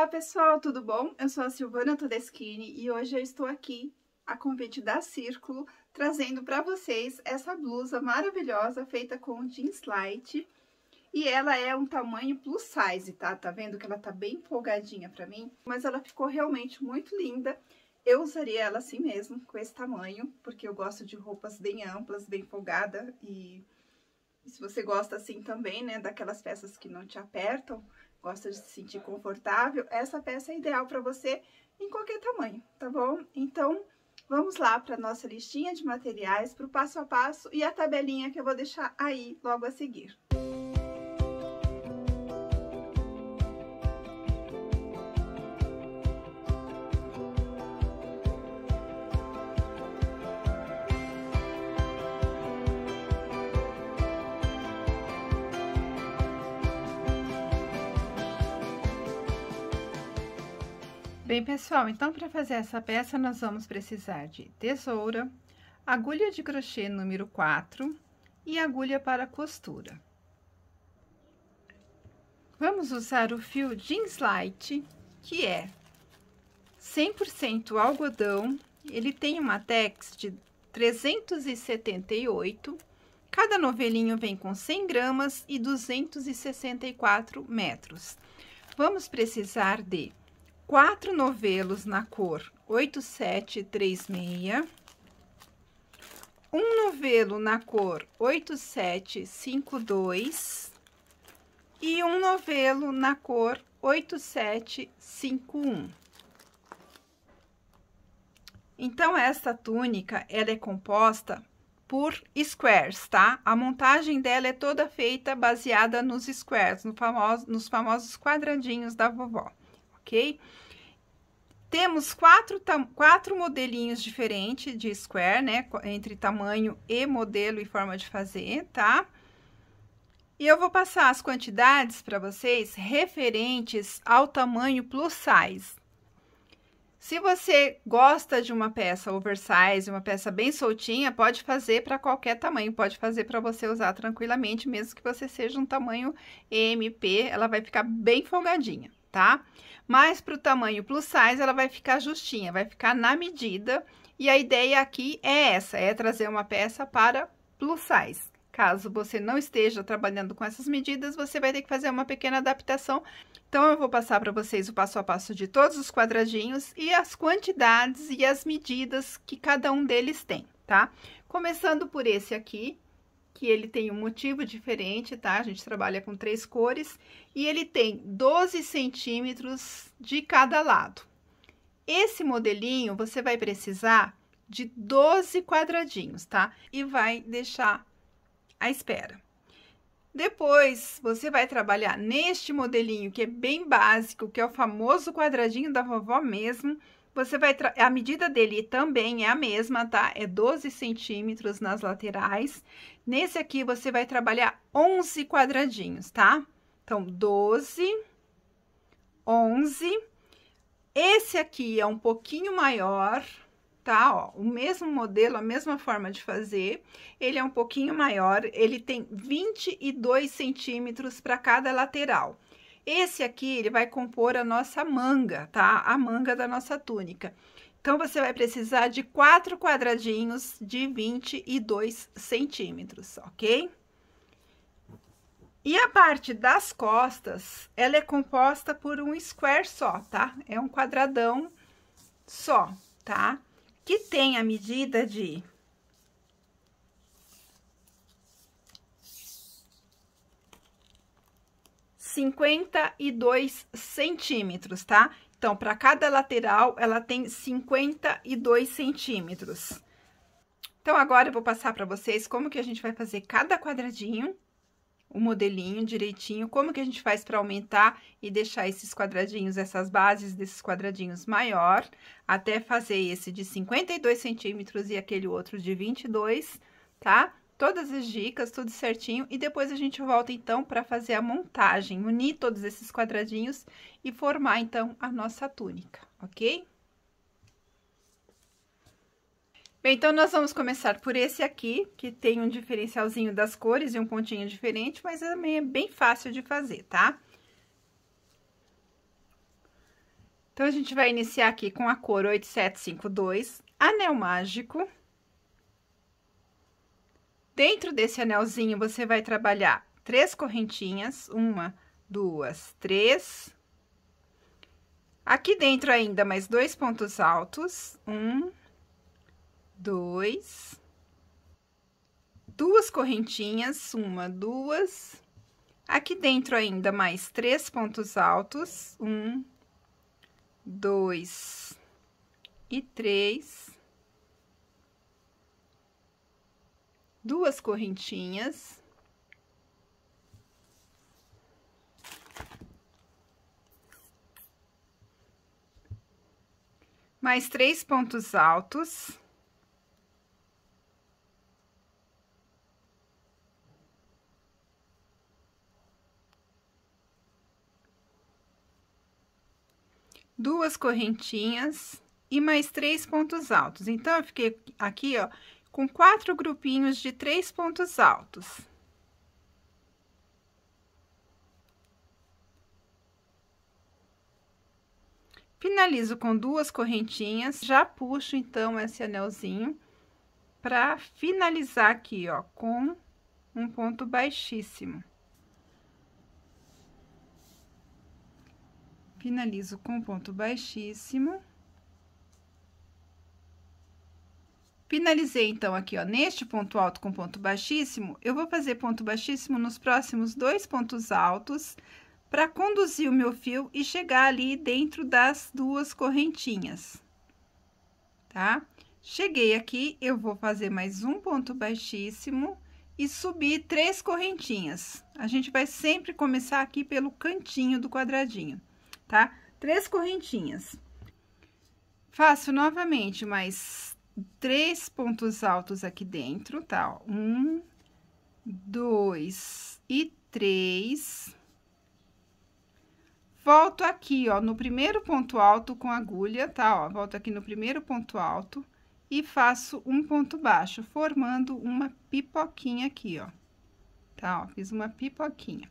Olá pessoal, tudo bom? Eu sou a Silvana Todeschini e hoje eu estou aqui a convite da Círculo trazendo para vocês essa blusa maravilhosa feita com jeans light e ela é um tamanho plus size, tá? Tá vendo que ela tá bem folgadinha para mim, mas ela ficou realmente muito linda. Eu usaria ela assim mesmo, com esse tamanho, porque eu gosto de roupas bem amplas, bem folgada e se você gosta assim também, né, daquelas peças que não te apertam, gosta de se sentir confortável, essa peça é ideal para você em qualquer tamanho, tá bom? Então, vamos lá para nossa listinha de materiais, para o passo a passo e a tabelinha que eu vou deixar aí logo a seguir. Bem, pessoal, então para fazer essa peça nós vamos precisar de tesoura, agulha de crochê número 4 e agulha para costura. Vamos usar o fio jeans light, que é 100% algodão, ele tem uma tex de 378, cada novelinho vem com 100 gramas e 264 metros. Vamos precisar de 4 novelos na cor 8736, um novelo na cor 8752 e um novelo na cor 8751. Então, essa túnica, ela é composta por squares, tá? A montagem dela é toda feita baseada nos squares, nos famosos quadradinhos da vovó. Ok? Temos quatro modelinhos diferentes de square, né? Entre tamanho e modelo e forma de fazer, tá? E eu vou passar as quantidades para vocês referentes ao tamanho plus size. Se você gosta de uma peça oversize, uma peça bem soltinha, pode fazer para qualquer tamanho, pode fazer para você usar tranquilamente, mesmo que você seja um tamanho EMP, ela vai ficar bem folgadinha, tá? Mas para o tamanho plus size, ela vai ficar justinha, vai ficar na medida. E a ideia aqui é essa, é trazer uma peça para plus size. Caso você não esteja trabalhando com essas medidas, você vai ter que fazer uma pequena adaptação. Então, eu vou passar para vocês o passo a passo de todos os quadradinhos e as quantidades e as medidas que cada um deles tem, tá? Começando por esse aqui, que ele tem um motivo diferente, tá? A gente trabalha com 3 cores e ele tem 12 centímetros de cada lado. Esse modelinho, você vai precisar de 12 quadradinhos, tá? E vai deixar à espera. Depois, você vai trabalhar neste modelinho, que é bem básico, que é o famoso quadradinho da vovó mesmo. Você vai, a medida dele também é a mesma, tá? É 12 centímetros nas laterais. Nesse aqui, você vai trabalhar 11 quadradinhos, tá? Então, 12, 11. Esse aqui é um pouquinho maior, tá? Ó, o mesmo modelo, a mesma forma de fazer. Ele é um pouquinho maior, ele tem 22 centímetros para cada lateral. Esse aqui, ele vai compor a nossa manga, tá? A manga da nossa túnica. Então, você vai precisar de 4 quadradinhos de 22 centímetros, ok? E a parte das costas, ela é composta por um square só, tá? É um quadradão só, tá? Que tem a medida de 52 centímetros, tá? Então, para cada lateral, ela tem 52 centímetros. Então, agora eu vou passar para vocês como que a gente vai fazer cada quadradinho, o modelinho direitinho, como que a gente faz para aumentar e deixar esses quadradinhos, essas bases desses quadradinhos maior, até fazer esse de 52 centímetros e aquele outro de 22, tá? Todas as dicas, tudo certinho, e depois a gente volta, então, para fazer a montagem, unir todos esses quadradinhos e formar, então, a nossa túnica, ok? Bem, então, nós vamos começar por esse aqui, que tem um diferencialzinho das cores e um pontinho diferente, mas também é bem fácil de fazer, tá? Então, a gente vai iniciar aqui com a cor 8752, anel mágico. Dentro desse anelzinho, você vai trabalhar 3 correntinhas, 1, 2, 3. Aqui dentro ainda mais 2 pontos altos, 1, 2. 2 correntinhas, 1, 2. Aqui dentro ainda mais 3 pontos altos, 1, 2 e 3. 2 correntinhas. Mais 3 pontos altos. Duas correntinhas e mais 3 pontos altos. Então, eu fiquei aqui, ó, com 4 grupinhos de 3 pontos altos. Finalizo com 2 correntinhas, já puxo, então, esse anelzinho para finalizar aqui, ó, com um ponto baixíssimo. Finalizo com ponto baixíssimo. Finalizei, então, aqui, ó, neste ponto alto com ponto baixíssimo, eu vou fazer ponto baixíssimo nos próximos 2 pontos altos, para conduzir o meu fio e chegar ali dentro das 2 correntinhas, tá? Cheguei aqui, eu vou fazer mais um ponto baixíssimo e subir 3 correntinhas. A gente vai sempre começar aqui pelo cantinho do quadradinho, tá? 3 correntinhas. Faço novamente mais 3 pontos altos aqui dentro, tá? 1, 2 e 3. Volto aqui, ó, no primeiro ponto alto com agulha, tá? Ó, volto aqui no primeiro ponto alto e faço um ponto baixo, formando uma pipoquinha aqui, ó. Tá? Ó, fiz uma pipoquinha.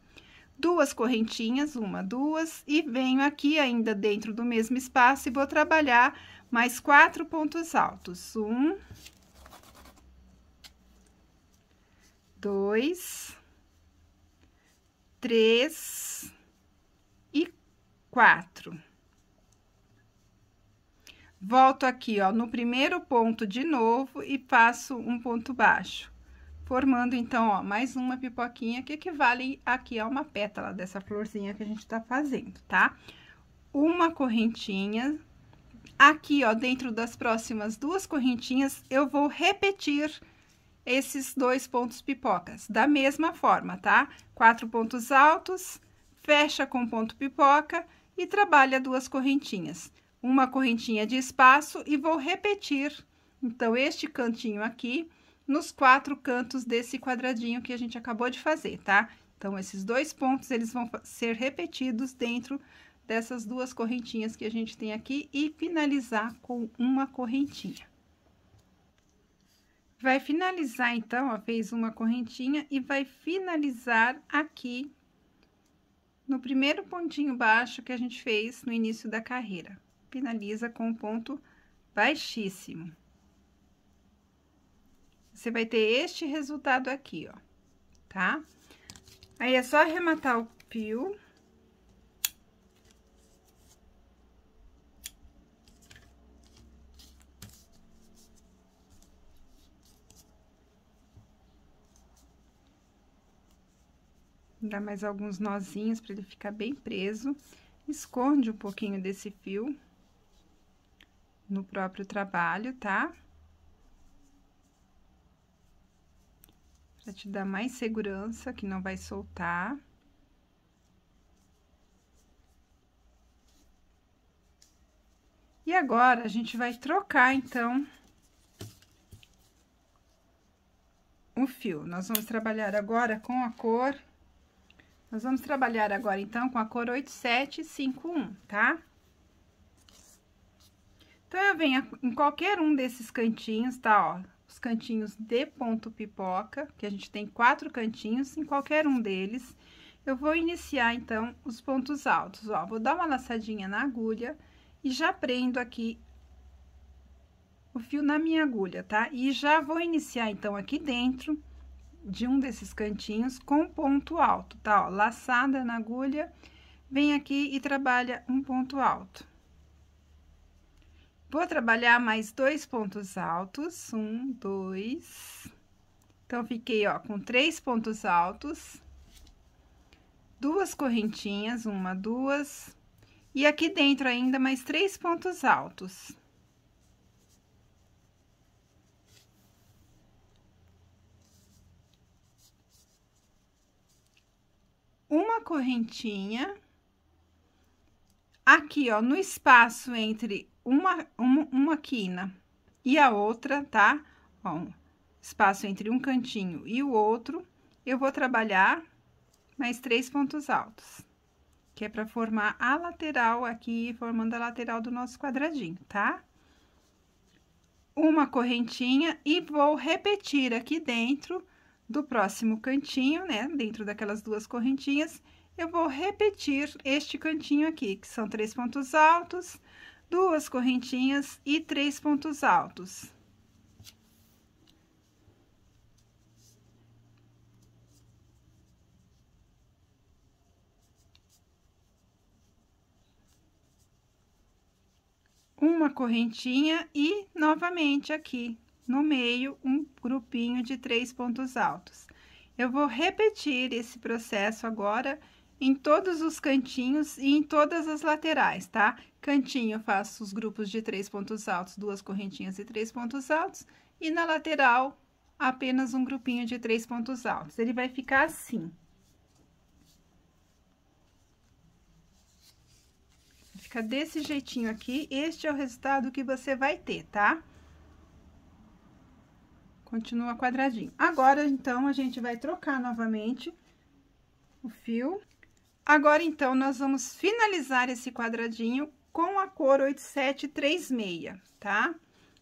2 correntinhas, 1, 2, e venho aqui ainda dentro do mesmo espaço e vou trabalhar mais 4 pontos altos. 1, 2, 3 e 4. Volto aqui, ó, no primeiro ponto de novo e faço um ponto baixo, formando, então, ó, mais uma pipoquinha que equivale aqui a uma pétala dessa florzinha que a gente tá fazendo, tá? Uma correntinha. Aqui, ó, dentro das próximas 2 correntinhas, eu vou repetir esses 2 pontos pipocas, da mesma forma, tá? 4 pontos altos, fecha com ponto pipoca e trabalha 2 correntinhas. Uma correntinha de espaço e vou repetir, então, este cantinho aqui nos 4 cantos desse quadradinho que a gente acabou de fazer, tá? Então, esses 2 pontos, eles vão ser repetidos dentro dessas 2 correntinhas que a gente tem aqui e finalizar com uma correntinha. Vai finalizar, então, ó, fez uma correntinha e vai finalizar aqui no primeiro pontinho baixo que a gente fez no início da carreira. Finaliza com um ponto baixíssimo. Você vai ter este resultado aqui, ó, tá? Aí, é só arrematar o fio. Dá mais alguns nozinhos para ele ficar bem preso. Esconde um pouquinho desse fio no próprio trabalho, tá? Pra te dar mais segurança, que não vai soltar. E agora, a gente vai trocar, então, o fio. Nós vamos trabalhar agora com a cor... Nós vamos trabalhar agora, então, com a cor 8751, tá? Então, eu venho em qualquer um desses cantinhos, tá? Ó, os cantinhos de ponto pipoca, que a gente tem 4 cantinhos, em qualquer um deles, eu vou iniciar, então, os pontos altos. Ó, vou dar uma laçadinha na agulha e já prendo aqui o fio na minha agulha, tá? E já vou iniciar, então, aqui dentro de um desses cantinhos com ponto alto, tá? Ó, laçada na agulha, vem aqui e trabalha um ponto alto. Vou trabalhar mais 2 pontos altos, 1, 2. Então, fiquei, ó, com 3 pontos altos, 2 correntinhas, 1, 2, e aqui dentro ainda mais 3 pontos altos. Uma correntinha, aqui, ó, no espaço entre uma quina e a outra, tá? Ó, espaço entre um cantinho e o outro, eu vou trabalhar mais 3 pontos altos, que é para formar a lateral aqui, formando a lateral do nosso quadradinho, tá? Uma correntinha e vou repetir aqui dentro do próximo cantinho, né? Dentro daquelas 2 correntinhas, eu vou repetir este cantinho aqui, que são 3 pontos altos, 2 correntinhas e 3 pontos altos. Uma correntinha e novamente aqui no meio um grupinho de 3 pontos altos. Eu vou repetir esse processo agora em todos os cantinhos e em todas as laterais, tá? Cantinho eu faço os grupos de 3 pontos altos, 2 correntinhas e 3 pontos altos, e na lateral apenas um grupinho de 3 pontos altos. Ele vai ficar assim. Fica desse jeitinho aqui, este é o resultado que você vai ter, tá? Continua quadradinho. Agora, então, a gente vai trocar novamente o fio. Agora, então, nós vamos finalizar esse quadradinho com a cor 8736, tá?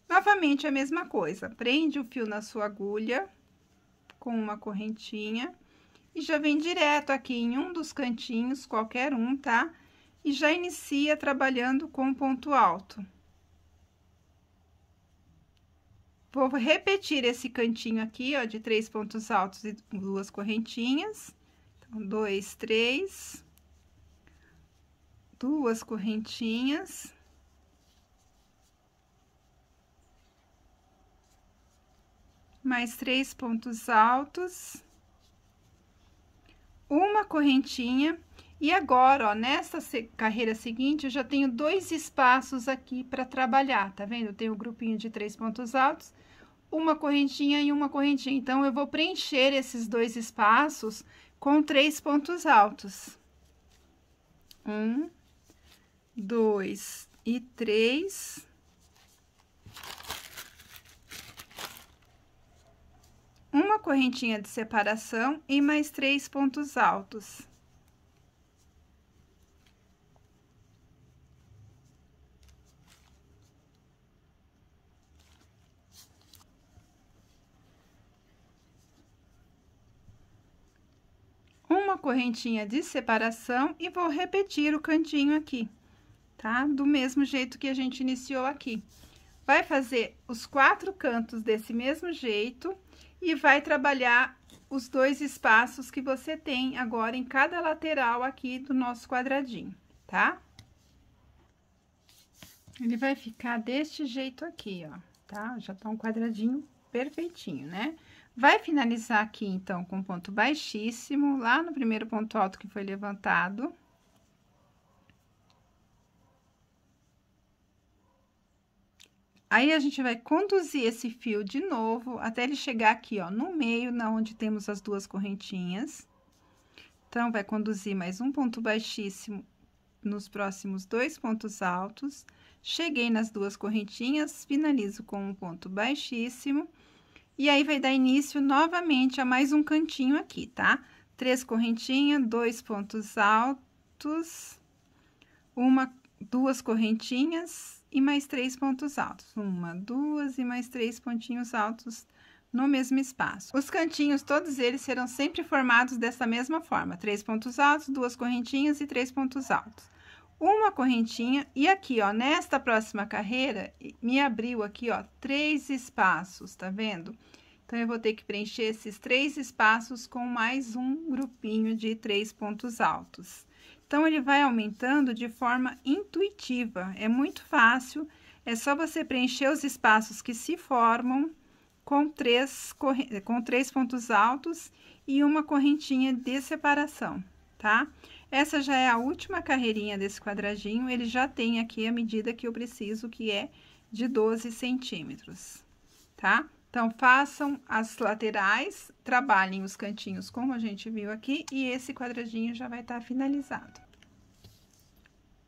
Novamente, a mesma coisa, prende o fio na sua agulha com uma correntinha e já vem direto aqui em um dos cantinhos, qualquer um, tá? E já inicia trabalhando com ponto alto. Vou repetir esse cantinho aqui, ó, de 3 pontos altos e 2 correntinhas. Então, 2, 3, 2 correntinhas. Mais 3 pontos altos. Uma correntinha. E agora, ó, nessa carreira seguinte, eu já tenho 2 espaços aqui para trabalhar, tá vendo? Eu tenho um grupinho de 3 pontos altos, uma correntinha e uma correntinha. Então, eu vou preencher esses 2 espaços com 3 pontos altos. 1, 2 e 3. Uma correntinha de separação e mais 3 pontos altos. Uma correntinha de separação e vou repetir o cantinho aqui, tá? Do mesmo jeito que a gente iniciou aqui. Vai fazer os 4 cantos desse mesmo jeito e vai trabalhar os 2 espaços que você tem agora em cada lateral aqui do nosso quadradinho, tá? Ele vai ficar deste jeito aqui, ó, tá? Já tá um quadradinho perfeitinho, né? Vai finalizar aqui, então, com ponto baixíssimo, lá no primeiro ponto alto que foi levantado. Aí, a gente vai conduzir esse fio de novo, até ele chegar aqui, ó, no meio, na onde temos as 2 correntinhas. Então, vai conduzir mais um ponto baixíssimo nos próximos 2 pontos altos. Cheguei nas 2 correntinhas, finalizo com um ponto baixíssimo. E aí, vai dar início novamente a mais um cantinho aqui, tá? 3 correntinhas, 2 pontos altos, 2 correntinhas e mais 3 pontos altos. 1, 2 e mais 3 pontinhos altos no mesmo espaço. Os cantinhos, todos eles serão sempre formados dessa mesma forma: 3 pontos altos, 2 correntinhas e 3 pontos altos. uma correntinha, e aqui, ó, nesta próxima carreira, me abriu aqui, ó, 3 espaços, tá vendo? Então, eu vou ter que preencher esses 3 espaços com mais um grupinho de 3 pontos altos. Então, ele vai aumentando de forma intuitiva, é muito fácil, é só você preencher os espaços que se formam com 3 pontos altos e uma correntinha de separação, tá? Essa já é a última carreirinha desse quadradinho, ele já tem aqui a medida que eu preciso, que é de 12 centímetros, tá? Então, façam as laterais, trabalhem os cantinhos como a gente viu aqui, e esse quadradinho já vai estar finalizado.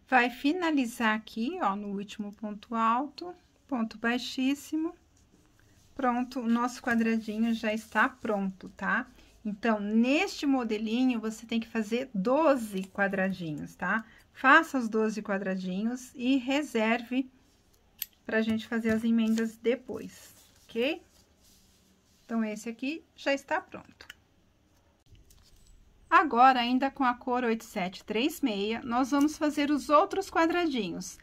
Vai finalizar aqui, ó, no último ponto alto, ponto baixíssimo. Pronto, o nosso quadradinho já está pronto, tá? Então, neste modelinho, você tem que fazer 12 quadradinhos, tá? Faça os 12 quadradinhos e reserve pra gente fazer as emendas depois, ok? Então, esse aqui já está pronto. Agora, ainda com a cor 8736, nós vamos fazer os outros quadradinhos.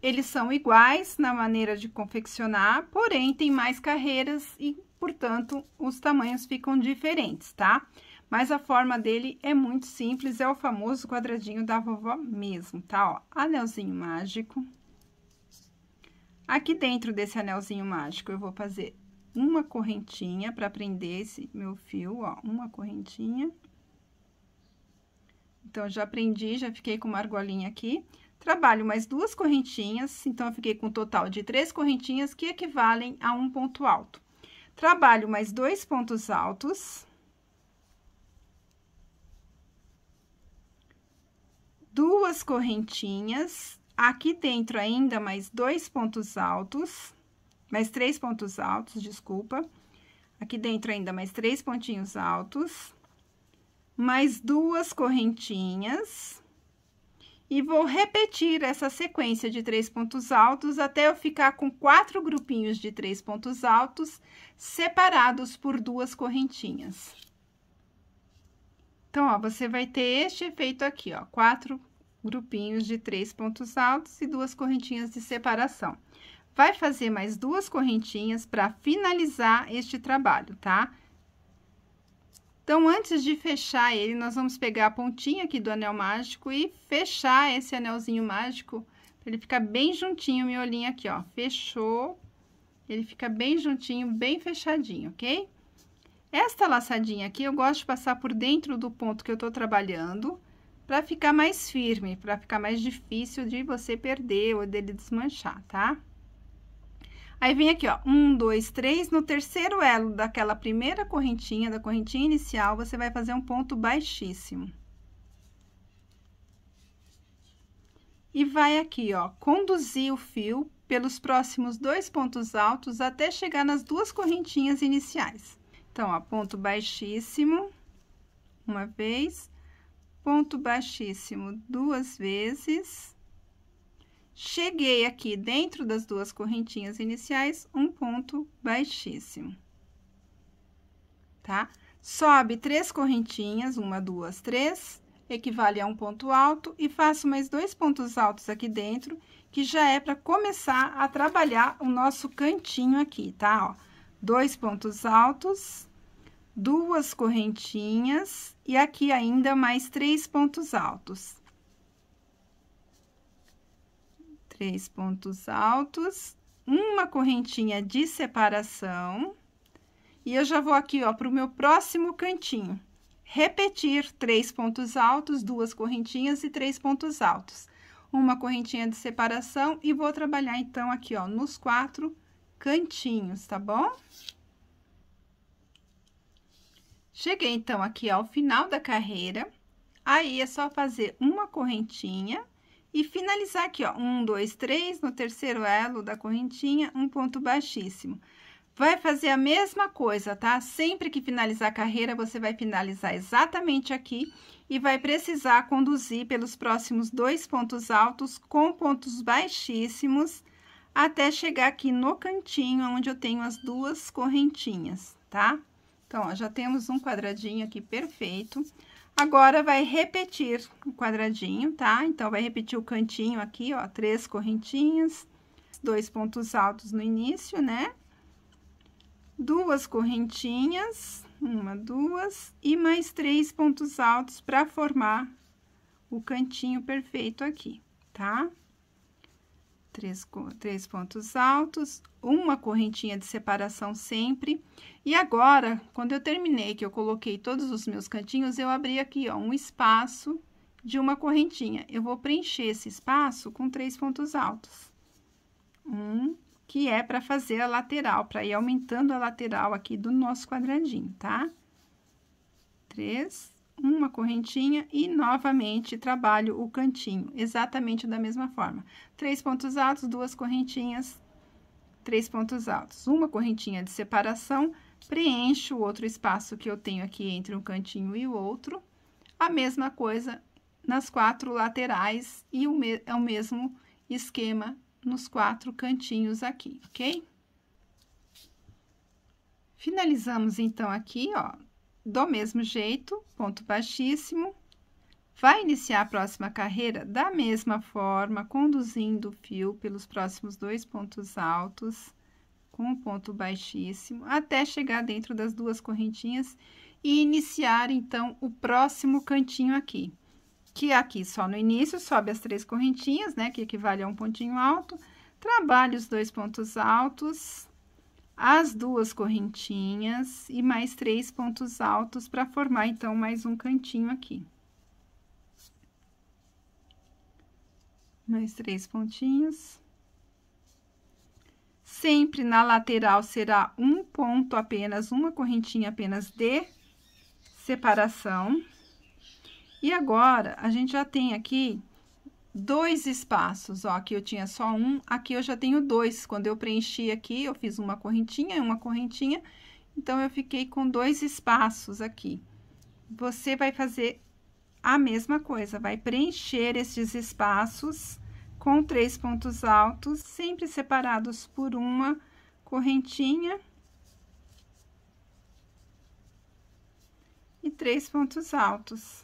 Eles são iguais na maneira de confeccionar, porém, tem mais carreiras e, portanto, os tamanhos ficam diferentes, tá? Mas a forma dele é muito simples, é o famoso quadradinho da vovó mesmo, tá? Ó, anelzinho mágico. Aqui dentro desse anelzinho mágico, eu vou fazer uma correntinha para prender esse meu fio, ó, uma correntinha. Então, já prendi, já fiquei com uma argolinha aqui. Trabalho mais 2 correntinhas, então, eu fiquei com um total de 3 correntinhas, que equivalem a um ponto alto. Trabalho mais 2 pontos altos. 2 correntinhas. Aqui dentro ainda mais 2 pontos altos. Mais 3 pontos altos, desculpa. Aqui dentro ainda mais 3 pontinhos altos. Mais 2 correntinhas. E vou repetir essa sequência de 3 pontos altos até eu ficar com 4 grupinhos de 3 pontos altos separados por 2 correntinhas. Então, ó, você vai ter este efeito aqui, ó, 4 grupinhos de 3 pontos altos e 2 correntinhas de separação. Vai fazer mais 2 correntinhas para finalizar este trabalho, tá? Então, antes de fechar ele, nós vamos pegar a pontinha aqui do anel mágico e fechar esse anelzinho mágico, para ele ficar bem juntinho, o miolinho aqui, ó. Fechou, ele fica bem juntinho, bem fechadinho, ok? Esta laçadinha aqui, eu gosto de passar por dentro do ponto que eu tô trabalhando, para ficar mais firme, para ficar mais difícil de você perder ou dele desmanchar, tá? Aí, vem aqui, ó, 1, 2, 3, no terceiro elo daquela primeira correntinha, da correntinha inicial, você vai fazer um ponto baixíssimo. E vai aqui, ó, conduzir o fio pelos próximos 2 pontos altos até chegar nas 2 correntinhas iniciais. Então, ó, ponto baixíssimo, uma vez, ponto baixíssimo 2 vezes. Cheguei aqui dentro das 2 correntinhas iniciais, um ponto baixíssimo, tá? Sobe 3 correntinhas, 1, 2, 3, equivale a um ponto alto, e faço mais 2 pontos altos aqui dentro, que já é para começar a trabalhar o nosso cantinho aqui, tá? Ó, 2 pontos altos, 2 correntinhas, e aqui ainda mais 3 pontos altos. 3 pontos altos, uma correntinha de separação, e eu já vou aqui, ó, para o meu próximo cantinho. Repetir 3 pontos altos, 2 correntinhas e 3 pontos altos. Uma correntinha de separação, e vou trabalhar, então, aqui, ó, nos 4 cantinhos, tá bom? Cheguei, então, aqui ao final da carreira, aí é só fazer uma correntinha, e finalizar aqui, ó, 1, 2, 3, no terceiro elo da correntinha, um ponto baixíssimo. Vai fazer a mesma coisa, tá? Sempre que finalizar a carreira, você vai finalizar exatamente aqui e vai precisar conduzir pelos próximos 2 pontos altos com pontos baixíssimos até chegar aqui no cantinho, onde eu tenho as 2 correntinhas, tá? Então, ó, já temos um quadradinho aqui perfeito. Agora, vai repetir o quadradinho, tá? Então, vai repetir o cantinho aqui, ó, 3 correntinhas, 2 pontos altos no início, né? 2 correntinhas, 1, 2, e mais 3 pontos altos para formar o cantinho perfeito aqui, tá? 3 pontos altos, uma correntinha de separação sempre. E agora, quando eu terminei, que eu coloquei todos os meus cantinhos, eu abri aqui, ó, um espaço de uma correntinha. Eu vou preencher esse espaço com 3 pontos altos. Que é para fazer a lateral, para ir aumentando a lateral aqui do nosso quadradinho, tá? 3, uma correntinha e novamente trabalho o cantinho, exatamente da mesma forma. 3 pontos altos, 2 correntinhas, 3 pontos altos, uma correntinha de separação, preencho o outro espaço que eu tenho aqui entre um cantinho e o outro. A mesma coisa nas 4 laterais e é o mesmo esquema nos 4 cantinhos aqui, ok? Finalizamos, então, aqui, ó, do mesmo jeito, ponto baixíssimo. Vai iniciar a próxima carreira da mesma forma, conduzindo o fio pelos próximos 2 pontos altos, com ponto baixíssimo, até chegar dentro das 2 correntinhas e iniciar, então, o próximo cantinho aqui. Que aqui, só no início, sobe as 3 correntinhas, né, que equivale a um pontinho alto, trabalho os 2 pontos altos, as 2 correntinhas e mais 3 pontos altos para formar, então, mais um cantinho aqui. Mais 3 pontinhos. Sempre na lateral será um ponto apenas, uma correntinha apenas de separação. E agora, a gente já tem aqui 2 espaços, ó, aqui eu tinha só um, aqui eu já tenho 2. Quando eu preenchi aqui, eu fiz uma correntinha e uma correntinha, então, eu fiquei com 2 espaços aqui. Você vai fazer a mesma coisa, vai preencher esses espaços com 3 pontos altos, sempre separados por uma correntinha e 3 pontos altos.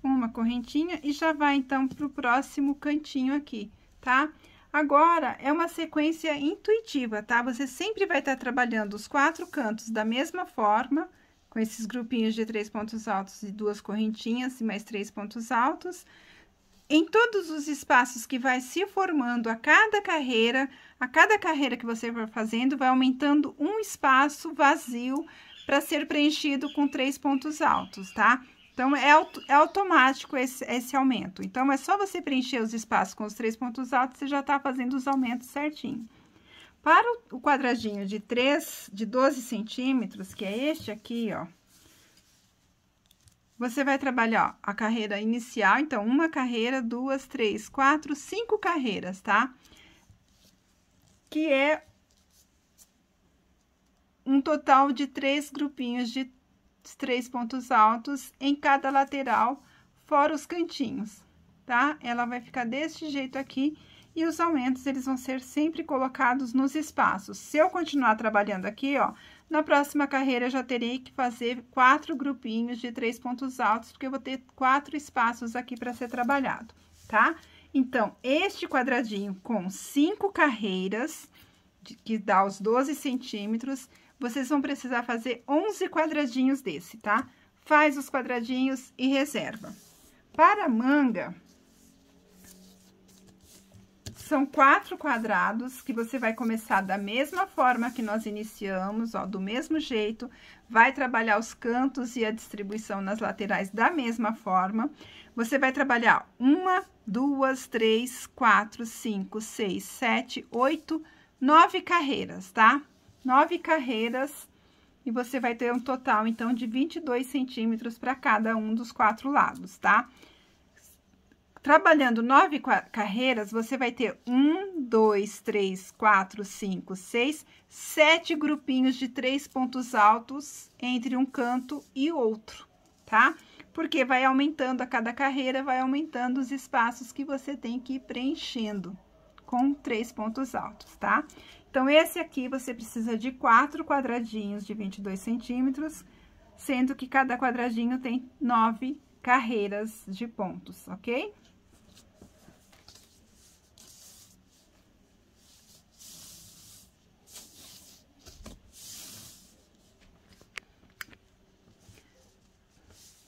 Uma correntinha e já vai, então, para o próximo cantinho aqui, tá? Agora, é uma sequência intuitiva, tá? Você sempre vai estar trabalhando os 4 cantos da mesma forma, com esses grupinhos de 3 pontos altos e 2 correntinhas e mais 3 pontos altos. Em todos os espaços que vai se formando a cada carreira que você for fazendo, vai aumentando um espaço vazio para ser preenchido com 3 pontos altos, tá? Então, é automático esse aumento. Então, é só você preencher os espaços com os 3 pontos altos, você já tá fazendo os aumentos certinho. Para o quadradinho de 12 centímetros, que é este aqui, ó, você vai trabalhar, ó, a carreira inicial, então, uma carreira, 2, 3, 4, 5 carreiras, tá? Que é um total de 3 grupinhos de 3 pontos altos em cada lateral, fora os cantinhos, tá? Ela vai ficar deste jeito aqui, e os aumentos, eles vão ser sempre colocados nos espaços. Se eu continuar trabalhando aqui, ó, na próxima carreira, eu já terei que fazer 4 grupinhos de 3 pontos altos, porque eu vou ter 4 espaços aqui para ser trabalhado, tá? Então, este quadradinho com 5 carreiras, que dá os 12 centímetros, vocês vão precisar fazer 11 quadradinhos desse, tá? Faz os quadradinhos e reserva. Para a manga, são 4 quadrados que você vai começar da mesma forma que nós iniciamos, ó, do mesmo jeito. Vai trabalhar os cantos e a distribuição nas laterais da mesma forma. Você vai trabalhar 1, 2, 3, 4, 5, 6, 7, 8, 9 carreiras, tá? 9 carreiras, e você vai ter um total, então, de 22 centímetros para cada um dos 4 lados, tá? Trabalhando 9 carreiras, você vai ter 1, 2, 3, 4, 5, 6, 7 grupinhos de 3 pontos altos entre um canto e outro, tá? Porque vai aumentando a cada carreira, vai aumentando os espaços que você tem que ir preenchendo com 3 pontos altos, tá? Então, esse aqui você precisa de 4 quadradinhos de 22 centímetros, sendo que cada quadradinho tem 9 carreiras de pontos, ok?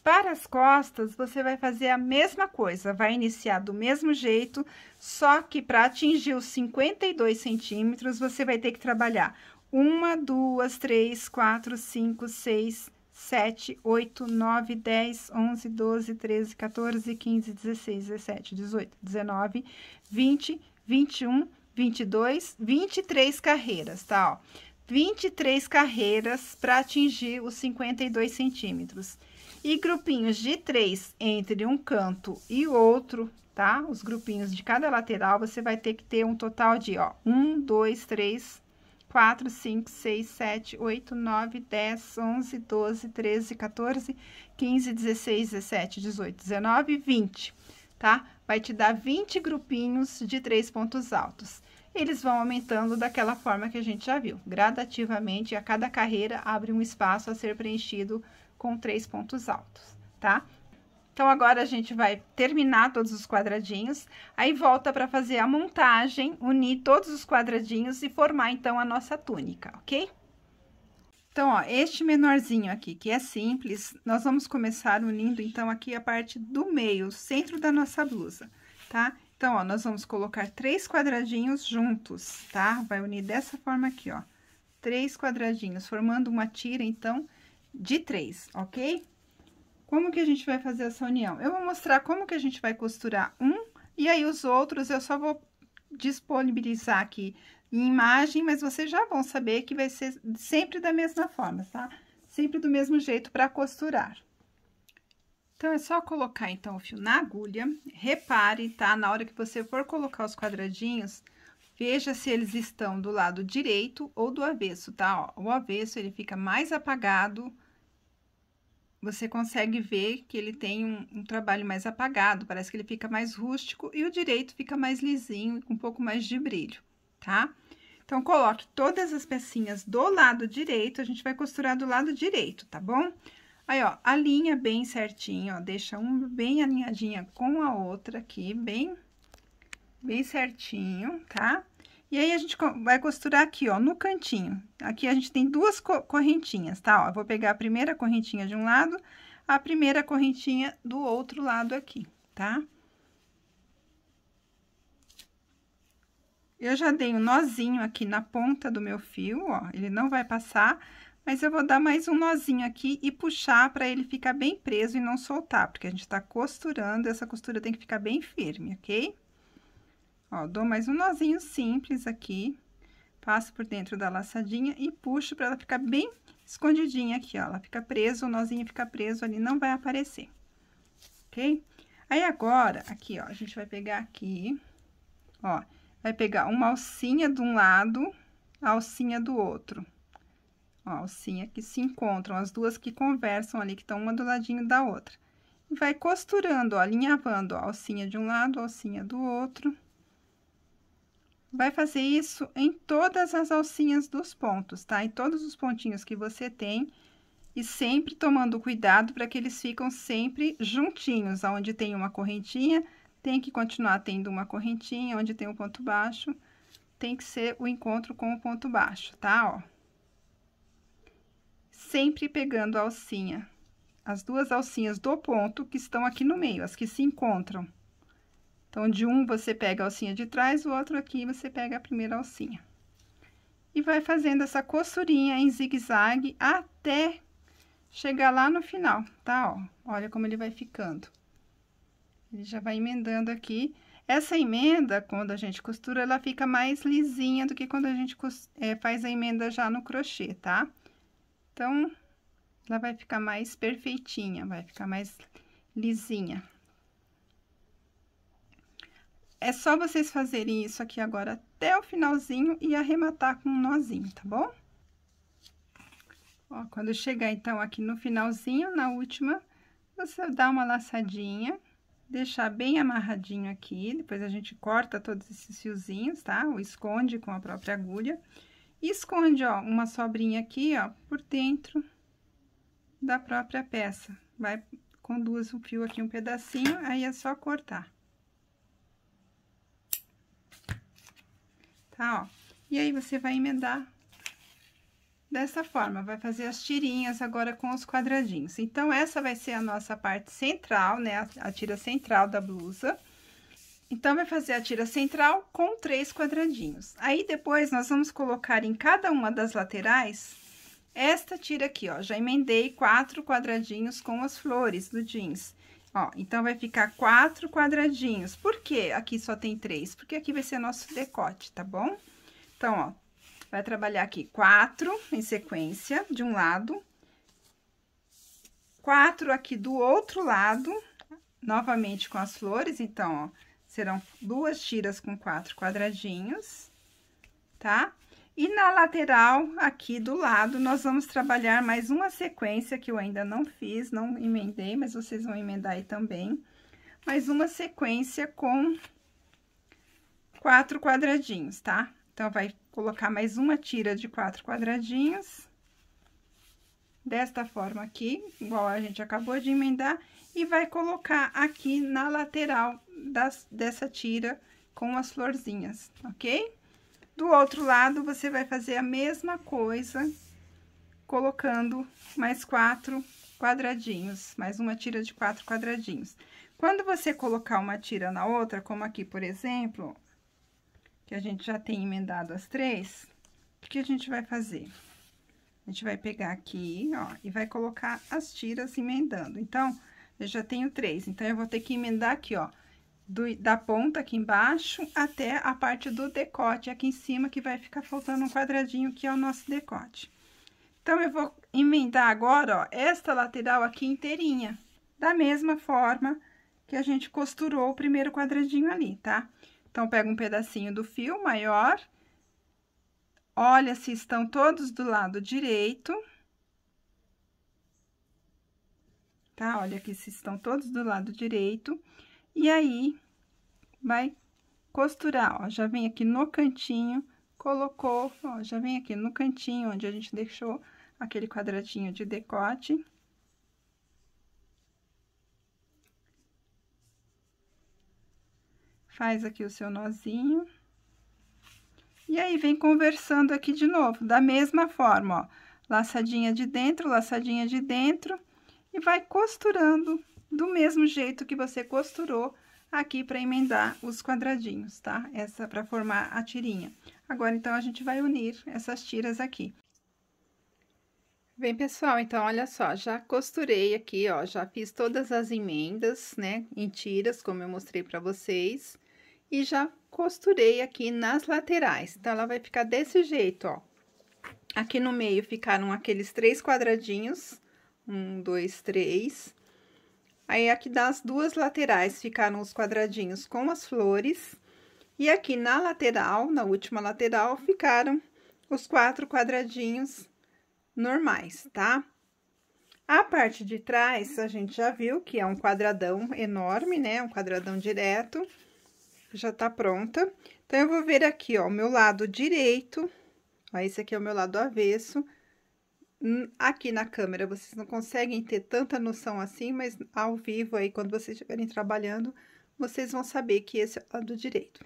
Para as costas, você vai fazer a mesma coisa, vai iniciar do mesmo jeito, só que para atingir os 52 centímetros, você vai ter que trabalhar 1, 2, 3, 4, 5, 6, 7, 8, 9, 10, 11, 12, 13, 14, 15, 16, 17, 18, 19, 20, 21, 22, 23 carreiras, tá? Ó, 23 carreiras para atingir os 52 centímetros. E grupinhos de 3 entre um canto e outro, tá? Os grupinhos de cada lateral, você vai ter que ter um total de, ó, 1, 2, 3, 4, 5, 6, 7, 8, 9, 10, 11, 12, 13, 14, 15, 16, 17, 18, 19, 20, tá? Vai te dar 20 grupinhos de 3 pontos altos. Eles vão aumentando daquela forma que a gente já viu, gradativamente, a cada carreira abre um espaço a ser preenchido com 3 pontos altos, tá? Então, agora a gente vai terminar todos os quadradinhos, aí volta para fazer a montagem, unir todos os quadradinhos e formar, então, a nossa túnica, ok? Então, ó, este menorzinho aqui, que é simples, nós vamos começar unindo, então, aqui a parte do meio, o centro da nossa blusa, tá? Então, ó, nós vamos colocar 3 quadradinhos juntos, tá? Vai unir dessa forma aqui, ó, 3 quadradinhos, formando uma tira, então, de 3, ok? Como que a gente vai fazer essa união? Eu vou mostrar como que a gente vai costurar um, e aí os outros eu só vou disponibilizar aqui em imagem, mas vocês já vão saber que vai ser sempre da mesma forma, tá? Sempre do mesmo jeito para costurar. Então, é só colocar, então, o fio na agulha, repare, tá? Na hora que você for colocar os quadradinhos, veja se eles estão do lado direito ou do avesso, tá? Ó, o avesso, ele fica mais apagado, você consegue ver que ele tem um trabalho mais apagado, parece que ele fica mais rústico, e o direito fica mais lisinho, com um pouco mais de brilho, tá? Então, coloque todas as pecinhas do lado direito, a gente vai costurar do lado direito, tá bom? Aí, ó, alinha bem certinho, ó, deixa uma bem alinhadinha com a outra aqui, bem certinho, tá? E aí, a gente vai costurar aqui, ó, no cantinho. Aqui, a gente tem 2 correntinhas, tá? Ó, eu vou pegar a primeira correntinha de um lado, a primeira correntinha do outro lado aqui, tá? Eu já dei um nozinho aqui na ponta do meu fio, ó, ele não vai passar, mas eu vou dar mais um nozinho aqui e puxar para ele ficar bem preso e não soltar, porque a gente tá costurando, essa costura tem que ficar bem firme, ok? Ó, dou mais um nozinho simples aqui, passo por dentro da laçadinha e puxo para ela ficar bem escondidinha aqui, ó. Ela fica presa, o nozinho fica preso ali, não vai aparecer, ok? Aí, agora, aqui, ó, a gente vai pegar aqui, ó, vai pegar uma alcinha de um lado, a alcinha do outro. Ó, a alcinha que se encontram, as duas que conversam ali, que estão uma do ladinho da outra. E vai costurando, ó, alinhavando, ó, a alcinha de um lado, a alcinha do outro. Vai fazer isso em todas as alcinhas dos pontos, tá? Em todos os pontinhos que você tem, e sempre tomando cuidado para que eles ficam sempre juntinhos. Onde tem uma correntinha, tem que continuar tendo uma correntinha, onde tem um ponto baixo, tem que ser o encontro com o ponto baixo, tá? Ó. Sempre pegando a alcinha, as 2 alcinhas do ponto que estão aqui no meio, as que se encontram. Então, de um você pega a alcinha de trás, o outro aqui você pega a primeira alcinha. E vai fazendo essa costurinha em zigue-zague até chegar lá no final, tá? Ó, olha como ele vai ficando. Ele já vai emendando aqui. Essa emenda, quando a gente costura, ela fica mais lisinha do que quando a gente faz a emenda já no crochê, tá? Então, ela vai ficar mais perfeitinha, vai ficar mais lisinha. É só vocês fazerem isso aqui agora até o finalzinho e arrematar com um nozinho, tá bom? Ó, quando chegar, então, aqui no finalzinho, na última, você dá uma laçadinha deixar bem amarradinho aqui, depois a gente corta todos esses fiozinhos, tá? Ou esconde com a própria agulha. E esconde, ó, uma sobrinha aqui, ó, por dentro da própria peça. Vai, conduz o fio aqui um pedacinho, aí é só cortar. Tá, ó. E aí, você vai emendar dessa forma, vai fazer as tirinhas agora com os quadradinhos. Então, essa vai ser a nossa parte central, né? A tira central da blusa. Então, vai fazer a tira central com 3 quadradinhos. Aí, depois, nós vamos colocar em cada uma das laterais esta tira aqui, ó. Já emendei 4 quadradinhos com as flores do jeans. Ó, então, vai ficar 4 quadradinhos. Por que aqui só tem 3? Porque aqui vai ser nosso decote, tá bom? Então, ó, vai trabalhar aqui 4 em sequência de um lado, 4 aqui do outro lado, novamente com as flores. Então, ó, serão 2 tiras com 4 quadradinhos, tá? E na lateral, aqui do lado, nós vamos trabalhar mais uma sequência que eu ainda não fiz, não emendei, mas vocês vão emendar aí também. Mais uma sequência com 4 quadradinhos, tá? Então, vai colocar mais uma tira de 4 quadradinhos. Desta forma aqui, igual a gente acabou de emendar. E vai colocar aqui na lateral dessa tira com as florzinhas, ok? Do outro lado, você vai fazer a mesma coisa, colocando mais 4 quadradinhos, mais uma tira de 4 quadradinhos. Quando você colocar uma tira na outra, como aqui, por exemplo, que a gente já tem emendado as 3, o que a gente vai fazer? A gente vai pegar aqui, ó, e vai colocar as tiras emendando. Então, eu já tenho 3, então, eu vou ter que emendar aqui, ó, da ponta aqui embaixo até a parte do decote aqui em cima, que vai ficar faltando um quadradinho, que é o nosso decote. Então, eu vou emendar agora, ó, esta lateral aqui inteirinha, da mesma forma que a gente costurou o primeiro quadradinho ali, tá? Então, pega um pedacinho do fio maior, olha se estão todos do lado direito. Tá? Olha aqui se estão todos do lado direito. E aí, vai costurar, ó, já vem aqui no cantinho, colocou, ó, já vem aqui no cantinho onde a gente deixou aquele quadradinho de decote. Faz aqui o seu nozinho. E aí, vem conversando aqui de novo, da mesma forma, ó, laçadinha de dentro, e vai costurando do mesmo jeito que você costurou aqui para emendar os quadradinhos, tá? Essa para formar a tirinha. Agora, então, a gente vai unir essas tiras aqui. Bem, pessoal, então, olha só, já costurei aqui, ó, já fiz todas as emendas, né, em tiras, como eu mostrei para vocês, e já costurei aqui nas laterais. Então, ela vai ficar desse jeito, ó. Aqui no meio ficaram aqueles 3 quadradinhos, 1, 2, 3. Aí, aqui das 2 laterais ficaram os quadradinhos com as flores. E aqui na lateral, na última lateral, ficaram os 4 quadradinhos normais, tá? A parte de trás, a gente já viu que é um quadradão enorme, né? Um quadradão direto. Já tá pronta. Então, eu vou ver aqui, ó, o meu lado direito. Ó, esse aqui é o meu lado avesso. Aqui na câmera, vocês não conseguem ter tanta noção assim, mas ao vivo aí, quando vocês estiverem trabalhando, vocês vão saber que esse é o lado direito.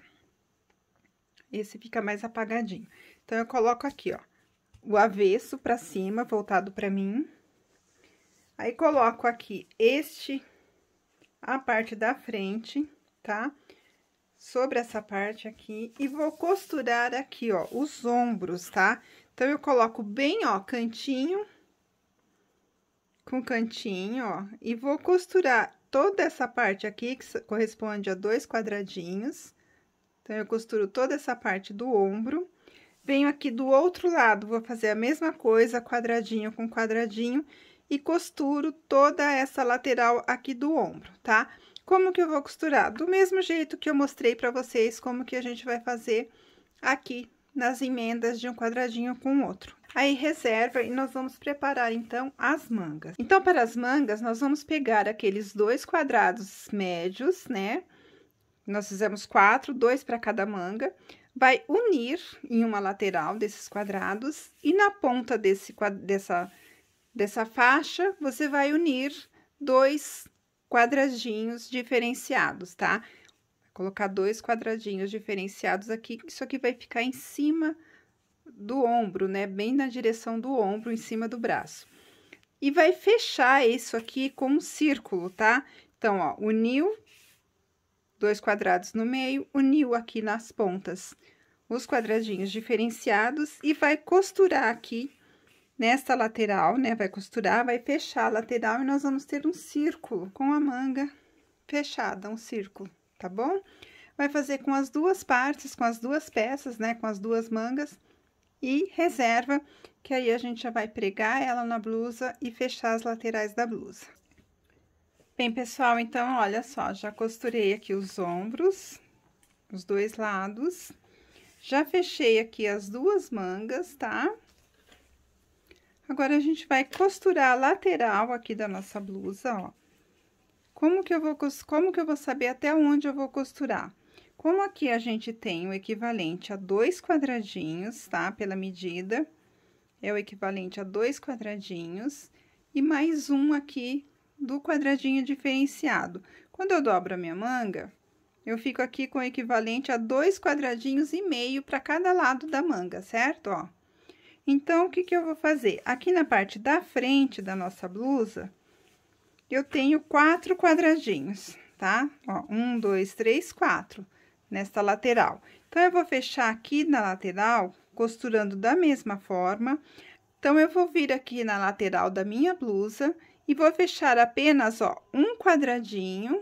Esse fica mais apagadinho. Então, eu coloco aqui, ó, o avesso pra cima, voltado pra mim. Aí, coloco aqui a parte da frente, tá? Sobre essa parte aqui, e vou costurar aqui, ó, os ombros, tá? Então, eu coloco bem, ó, cantinho com cantinho, ó, e vou costurar toda essa parte aqui, que corresponde a 2 quadradinhos. Então, eu costuro toda essa parte do ombro. Venho aqui do outro lado, vou fazer a mesma coisa, quadradinho com quadradinho, e costuro toda essa lateral aqui do ombro, tá? Como que eu vou costurar? Do mesmo jeito que eu mostrei pra vocês como que a gente vai fazer aqui nas emendas de um quadradinho com o outro. Aí, reserva e nós vamos preparar, então, as mangas. Então, para as mangas, nós vamos pegar aqueles 2 quadrados médios, né? Nós fizemos 4, 2 para cada manga. Vai unir em uma lateral desses quadrados e na ponta dessa faixa, você vai unir 2 quadradinhos diferenciados, tá? Vai colocar 2 quadradinhos diferenciados aqui, isso aqui vai ficar em cima do ombro, né? Bem na direção do ombro, em cima do braço. E vai fechar isso aqui com um círculo, tá? Então, ó, uniu 2 quadrados no meio, uniu aqui nas pontas os quadradinhos diferenciados e vai costurar aqui nesta lateral, né? Vai costurar, vai fechar a lateral e nós vamos ter um círculo com a manga fechada, um círculo, tá bom? Vai fazer com as 2 partes, com as 2 peças, né? Com as 2 mangas. E reserva, que aí a gente já vai pregar ela na blusa e fechar as laterais da blusa. Bem, pessoal, então, olha só, já costurei aqui os ombros, os 2 lados. Já fechei aqui as 2 mangas, tá? Agora, a gente vai costurar a lateral aqui da nossa blusa, ó. Como que eu vou saber até onde eu vou costurar? Como aqui a gente tem o equivalente a 2 quadradinhos, tá? Pela medida, é o equivalente a 2 quadradinhos e mais um aqui do quadradinho diferenciado. Quando eu dobro a minha manga, eu fico aqui com o equivalente a 2 quadradinhos e meio para cada lado da manga, certo? Ó. Então, o que que eu vou fazer? Aqui na parte da frente da nossa blusa, eu tenho 4 quadradinhos, tá? Ó, 1, 2, 3, 4. Nesta lateral. Então, eu vou fechar aqui na lateral, costurando da mesma forma. Então, eu vou vir aqui na lateral da minha blusa e vou fechar apenas, ó, um quadradinho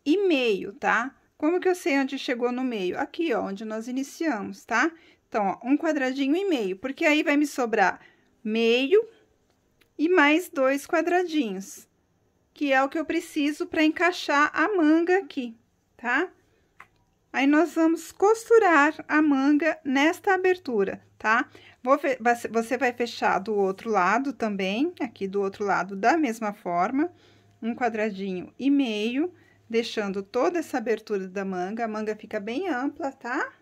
e meio, tá? Como que eu sei onde chegou no meio? Aqui, ó, onde nós iniciamos, tá? Então, ó, um quadradinho e meio, porque aí vai me sobrar meio e mais 2 quadradinhos, que é o que eu preciso para encaixar a manga aqui, tá? Aí, nós vamos costurar a manga nesta abertura, tá? Você vai fechar do outro lado também, aqui do outro lado da mesma forma, um quadradinho e meio, deixando toda essa abertura da manga, a manga fica bem ampla, tá?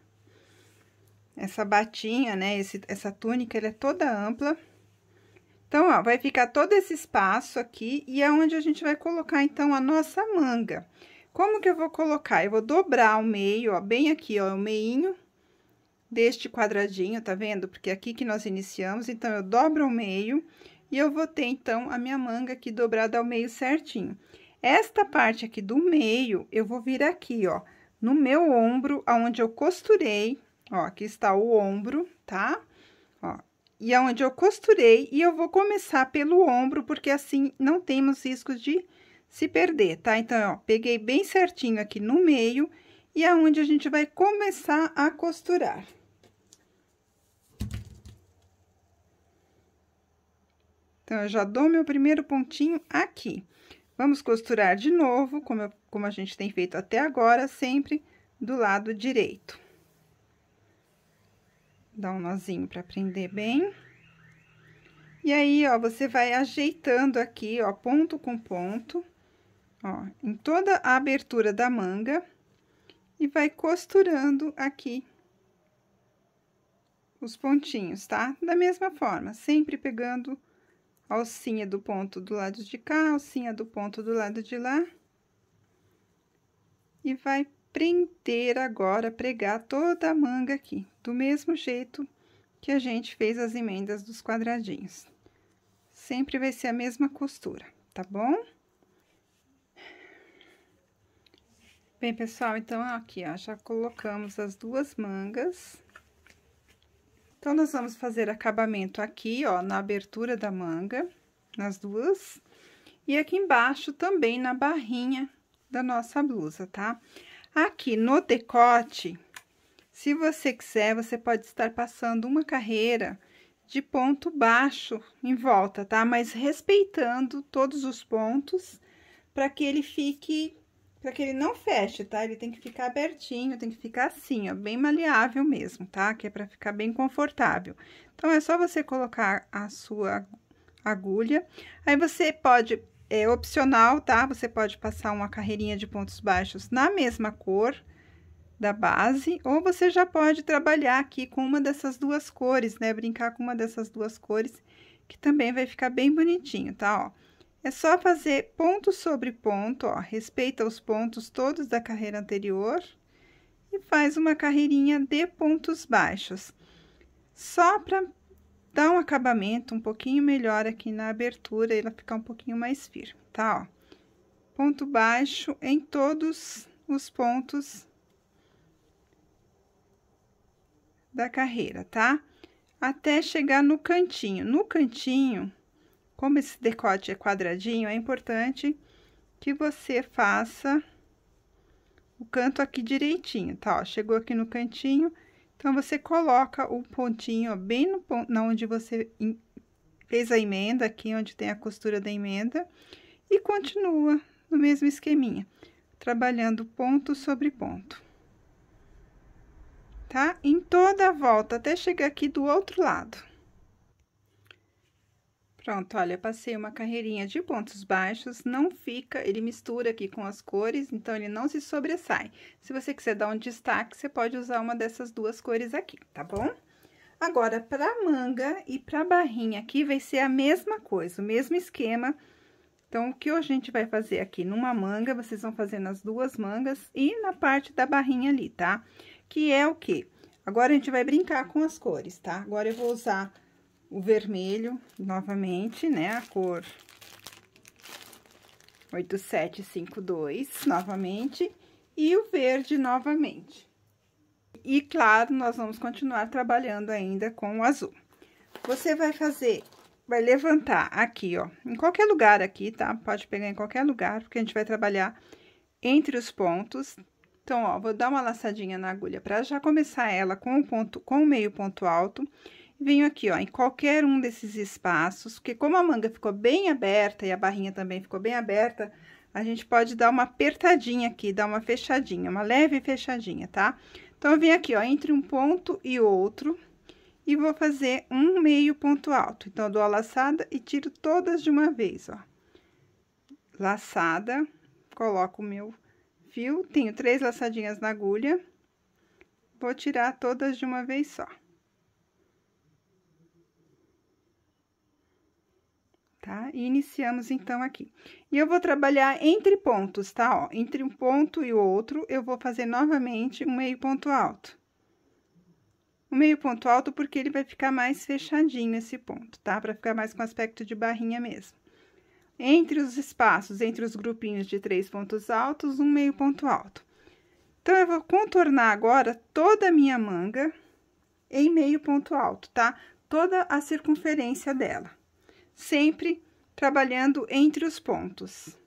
Essa batinha, né, essa túnica, ela é toda ampla. Então, ó, vai ficar todo esse espaço aqui e é onde a gente vai colocar, então, a nossa manga. Como que eu vou colocar? Eu vou dobrar o meio, ó, bem aqui, ó, o meinho deste quadradinho, tá vendo? Porque aqui que nós iniciamos, então, eu dobro o meio e eu vou ter, então, a minha manga aqui dobrada ao meio certinho. Esta parte aqui do meio, eu vou vir aqui, ó, no meu ombro, aonde eu costurei, ó, aqui está o ombro, tá? Ó. E aonde eu costurei, e eu vou começar pelo ombro, porque assim não temos risco de se perder, tá? Então, ó, peguei bem certinho aqui no meio, e aonde a gente vai começar a costurar. Então, eu já dou meu primeiro pontinho aqui. Vamos costurar de novo, como a gente tem feito até agora, sempre do lado direito. Dá um nozinho para prender bem. E aí, ó, você vai ajeitando aqui, ó, ponto com ponto, ó, em toda a abertura da manga e vai costurando aqui os pontinhos, tá? Da mesma forma, sempre pegando a alcinha do ponto do lado de cá, a alcinha do ponto do lado de lá. E vai prender agora, pregar toda a manga aqui, do mesmo jeito que a gente fez as emendas dos quadradinhos. Sempre vai ser a mesma costura, tá bom? Bem, pessoal, então, aqui, ó, já colocamos as 2 mangas. Então, nós vamos fazer acabamento aqui, ó, na abertura da manga, nas 2. E aqui embaixo também na barrinha da nossa blusa, tá? Aqui no decote, se você quiser, você pode estar passando uma carreira de ponto baixo em volta, tá? Mas respeitando todos os pontos, para que ele fique para que ele não feche, tá? Ele tem que ficar abertinho, tem que ficar assim, ó, bem maleável mesmo, tá? Que é para ficar bem confortável. Então, é só você colocar a sua agulha. Aí, você pode, é opcional, tá? Você pode passar uma carreirinha de pontos baixos na mesma cor da base, ou você já pode trabalhar aqui com uma dessas duas cores, né? Brincar com uma dessas duas cores, que também vai ficar bem bonitinho, tá? Ó, é só fazer ponto sobre ponto, ó, respeita os pontos todos da carreira anterior e faz uma carreirinha de pontos baixos, só para dar um acabamento um pouquinho melhor aqui na abertura, ela ficar um pouquinho mais firme, tá? Ó, ponto baixo em todos os pontos da carreira, tá? Até chegar no cantinho. No cantinho, como esse decote é quadradinho, é importante que você faça o canto aqui direitinho, tá? Ó, chegou aqui no cantinho, então você coloca o pontinho, ó, bem no ponto, na onde você fez a emenda, aqui onde tem a costura da emenda, e continua no mesmo esqueminha, trabalhando ponto sobre ponto. Tá? Em toda a volta, até chegar aqui do outro lado. Pronto, olha, passei uma carreirinha de pontos baixos, não fica, ele mistura aqui com as cores, então ele não se sobressai. Se você quiser dar um destaque, você pode usar uma dessas duas cores aqui, tá bom? Agora, pra manga e pra barrinha aqui, vai ser a mesma coisa, o mesmo esquema. Então, o que a gente vai fazer aqui numa manga, vocês vão fazer nas duas mangas e na parte da barrinha ali, tá? Que é o quê? Agora, a gente vai brincar com as cores, tá? Agora, eu vou usar o vermelho novamente, né? A cor 8752, novamente, e o verde novamente. E, claro, nós vamos continuar trabalhando ainda com o azul. Você vai fazer, vai levantar aqui, ó, em qualquer lugar aqui, tá? Pode pegar em qualquer lugar, porque a gente vai trabalhar entre os pontos. Então, ó, vou dar uma laçadinha na agulha para já começar ela com o ponto, com o meio ponto alto. Venho aqui, ó, em qualquer um desses espaços, porque como a manga ficou bem aberta e a barrinha também ficou bem aberta, a gente pode dar uma apertadinha aqui, dar uma fechadinha, uma leve fechadinha, tá? Então, eu venho aqui, ó, entre um ponto e outro, e vou fazer um meio ponto alto. Então, eu dou a laçada e tiro todas de uma vez, ó. Laçada, coloco o meu fio, tenho 3 laçadinhas na agulha, vou tirar todas de uma vez só. Tá? E iniciamos, então, aqui. E eu vou trabalhar entre pontos, tá? Ó, entre um ponto e o outro, eu vou fazer novamente um meio ponto alto. Um meio ponto alto porque ele vai ficar mais fechadinho esse ponto, tá? Pra ficar mais com aspecto de barrinha mesmo. Entre os espaços, entre os grupinhos de 3 pontos altos, um meio ponto alto. Então, eu vou contornar agora toda a minha manga em meio ponto alto, tá? Toda a circunferência dela. Sempre trabalhando entre os pontos.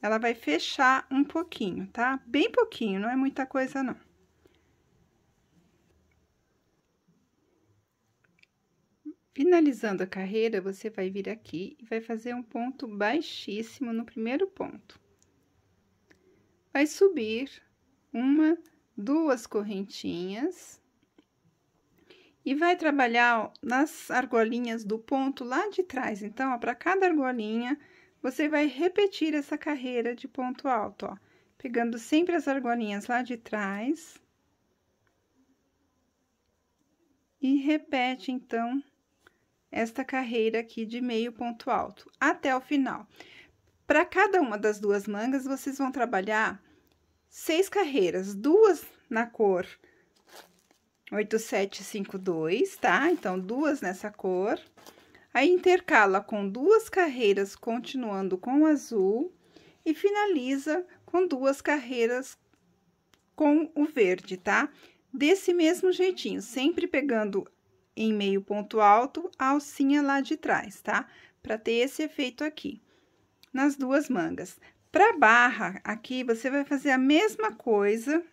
Ela vai fechar um pouquinho, tá? Bem pouquinho, não é muita coisa, não. Finalizando a carreira, você vai vir aqui e vai fazer um ponto baixíssimo no primeiro ponto. Vai subir uma, 2 correntinhas e vai trabalhar, ó, nas argolinhas do ponto lá de trás. Então, ó, para cada argolinha, você vai repetir essa carreira de ponto alto, ó, pegando sempre as argolinhas lá de trás. E repete, então, esta carreira aqui de meio ponto alto, até o final. Para cada uma das duas mangas, vocês vão trabalhar 6 carreiras, 2 na cor 8752, tá? Então, 2 nessa cor. Aí, intercala com 2 carreiras, continuando com o azul. E finaliza com 2 carreiras com o verde, tá? Desse mesmo jeitinho, sempre pegando em meio ponto alto a alcinha lá de trás, tá? Pra ter esse efeito aqui, nas duas mangas. Pra barra, aqui, você vai fazer a mesma coisa.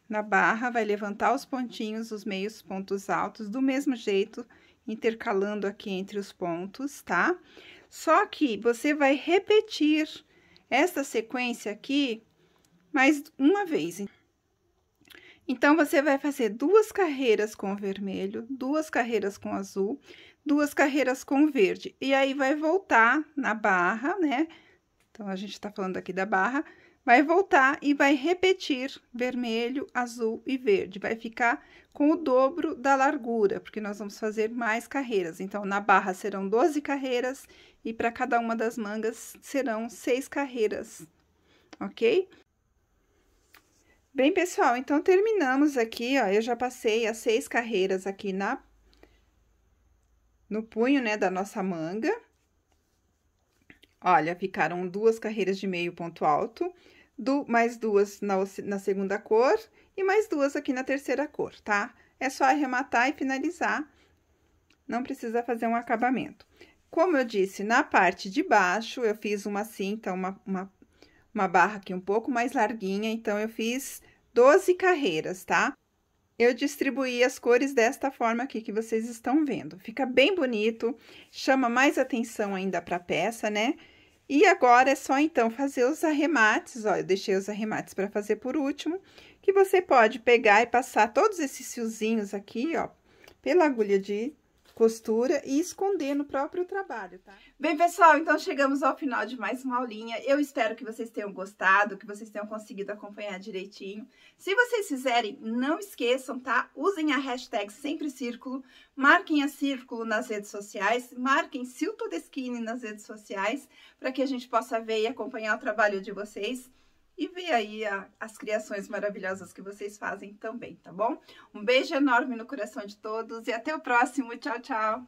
Na barra, vai levantar os pontinhos, os meios pontos altos, do mesmo jeito, intercalando aqui entre os pontos, tá? Só que você vai repetir esta sequência aqui mais uma vez. Então, você vai fazer 2 carreiras com vermelho, 2 carreiras com azul, 2 carreiras com verde. E aí, vai voltar na barra, né? Então, a gente tá falando aqui da barra. Vai voltar e vai repetir vermelho, azul e verde. Vai ficar com o dobro da largura, porque nós vamos fazer mais carreiras. Então, na barra serão 12 carreiras e para cada uma das mangas serão 6 carreiras, ok? Bem, pessoal, então terminamos aqui, ó, eu já passei as 6 carreiras aqui no punho, né, da nossa manga. Olha, ficaram 2 carreiras de meio ponto alto, mais 2 na segunda cor e mais 2 aqui na terceira cor, tá? É só arrematar e finalizar, não precisa fazer um acabamento. Como eu disse, na parte de baixo, eu fiz uma cinta, uma barra aqui um pouco mais larguinha, então, eu fiz 12 carreiras, tá? Eu distribuí as cores desta forma aqui que vocês estão vendo. Fica bem bonito, chama mais atenção ainda pra peça, né? E agora, é só, então, fazer os arremates, ó, eu deixei os arremates pra fazer por último, que você pode pegar e passar todos esses fiozinhos aqui, ó, pela agulha de costura e esconder no próprio trabalho, tá? Bem, pessoal, então chegamos ao final de mais uma aulinha. Eu espero que vocês tenham gostado, que vocês tenham conseguido acompanhar direitinho. Se vocês fizerem, não esqueçam, tá? Usem a hashtag Sempre Círculo, marquem a Círculo nas redes sociais, marquem Sil Todeschini nas redes sociais, para que a gente possa ver e acompanhar o trabalho de vocês. E ver aí as criações maravilhosas que vocês fazem também, tá bom? Um beijo enorme no coração de todos e até o próximo. Tchau, tchau!